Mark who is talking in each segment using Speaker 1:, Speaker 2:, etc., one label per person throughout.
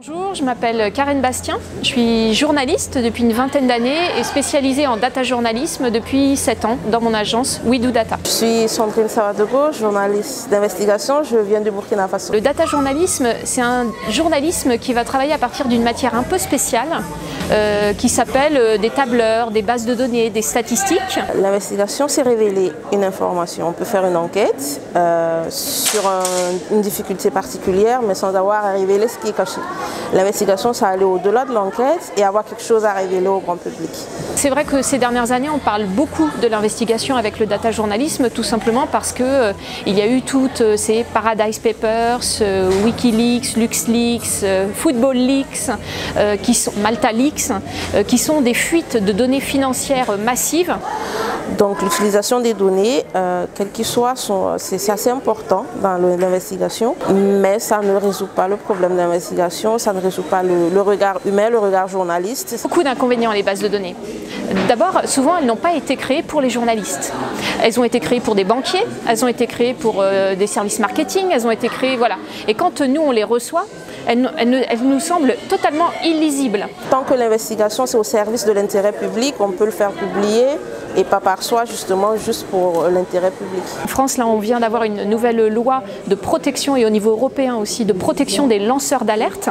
Speaker 1: Bonjour, je m'appelle Karen Bastien, je suis journaliste depuis une vingtaine d'années et spécialisée en data journalisme depuis 7 ans dans mon agence We Do Data.
Speaker 2: Je suis Sandrine Savadogo, journaliste d'investigation, je viens du Burkina Faso.
Speaker 1: Le data journalisme, c'est un journalisme qui va travailler à partir d'une matière un peu spéciale qui s'appelle des tableurs, des bases de données, des statistiques.
Speaker 2: L'investigation, c'est révéler une information. On peut faire une enquête sur une difficulté particulière, mais sans avoir à révéler ce qui est caché. L'investigation, ça aller au-delà de l'enquête et avoir quelque chose à révéler au grand public.
Speaker 1: C'est vrai que ces dernières années, on parle beaucoup de l'investigation avec le data journalisme, tout simplement parce que il y a eu toutes ces Paradise Papers, Wikileaks, LuxLeaks, Football Leaks, Malta Leaks, qui sont des fuites de données financières massives.
Speaker 2: Donc l'utilisation des données, quelles qu'elles soient, c'est assez important dans l'investigation, mais ça ne résout pas le problème d'investigation, ça ne résout pas le regard humain, le regard journaliste.
Speaker 1: Beaucoup d'inconvénients les bases de données. D'abord, souvent elles n'ont pas été créées pour les journalistes. Elles ont été créées pour des banquiers, elles ont été créées pour des services marketing, elles ont été créées, voilà. Et quand nous on les reçoit, elles nous semblent totalement illisibles.
Speaker 2: Tant que l'investigation c'est au service de l'intérêt public, on peut le faire publier et pas par soi, justement, juste pour l'intérêt public.
Speaker 1: En France, là, on vient d'avoir une nouvelle loi de protection et au niveau européen aussi de protection des lanceurs d'alerte,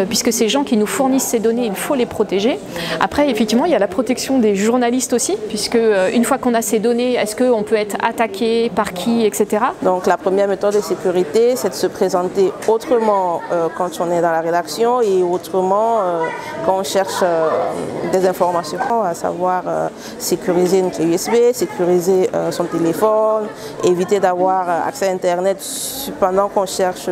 Speaker 1: puisque ces gens qui nous fournissent ces données, il faut les protéger. Après, effectivement, il y a la protection des journalistes aussi, puisque une fois qu'on a ces données, est-ce qu'on peut être attaqué, par qui, etc.
Speaker 2: Donc la première méthode de sécurité, c'est de se présenter autrement quand on est dans la rédaction et autrement quand on cherche des informations, à savoir sécuriser une clé USB, sécuriser son téléphone, éviter d'avoir accès à Internet pendant qu'on cherche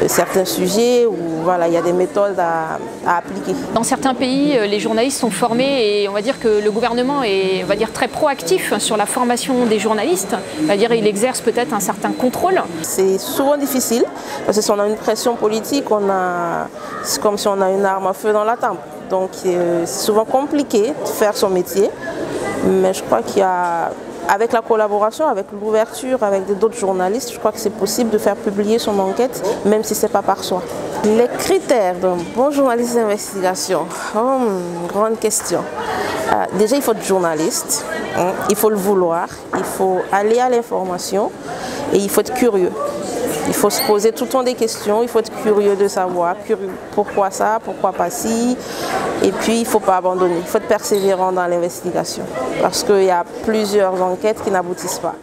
Speaker 2: certains sujets, où voilà, il y a des méthodes à appliquer.
Speaker 1: Dans certains pays, les journalistes sont formés et on va dire que le gouvernement est très proactif sur la formation des journalistes, c'est-à-dire il exerce peut-être un certain contrôle.
Speaker 2: C'est souvent difficile, parce que si on a une pression politique, c'est comme si on a une arme à feu dans la tempe. Donc c'est souvent compliqué de faire son métier, mais je crois qu'il y a, avec la collaboration, avec l'ouverture, avec d'autres journalistes, je crois que c'est possible de faire publier son enquête, même si ce n'est pas par soi. Les critères d'un bon journaliste d'investigation, grande question. Déjà, il faut être journaliste, il faut le vouloir, il faut aller à l'information et il faut être curieux. Il faut se poser tout le temps des questions, il faut être curieux de savoir pourquoi ça, pourquoi pas ci. Et puis il ne faut pas abandonner, il faut être persévérant dans l'investigation parce qu'il y a plusieurs enquêtes qui n'aboutissent pas.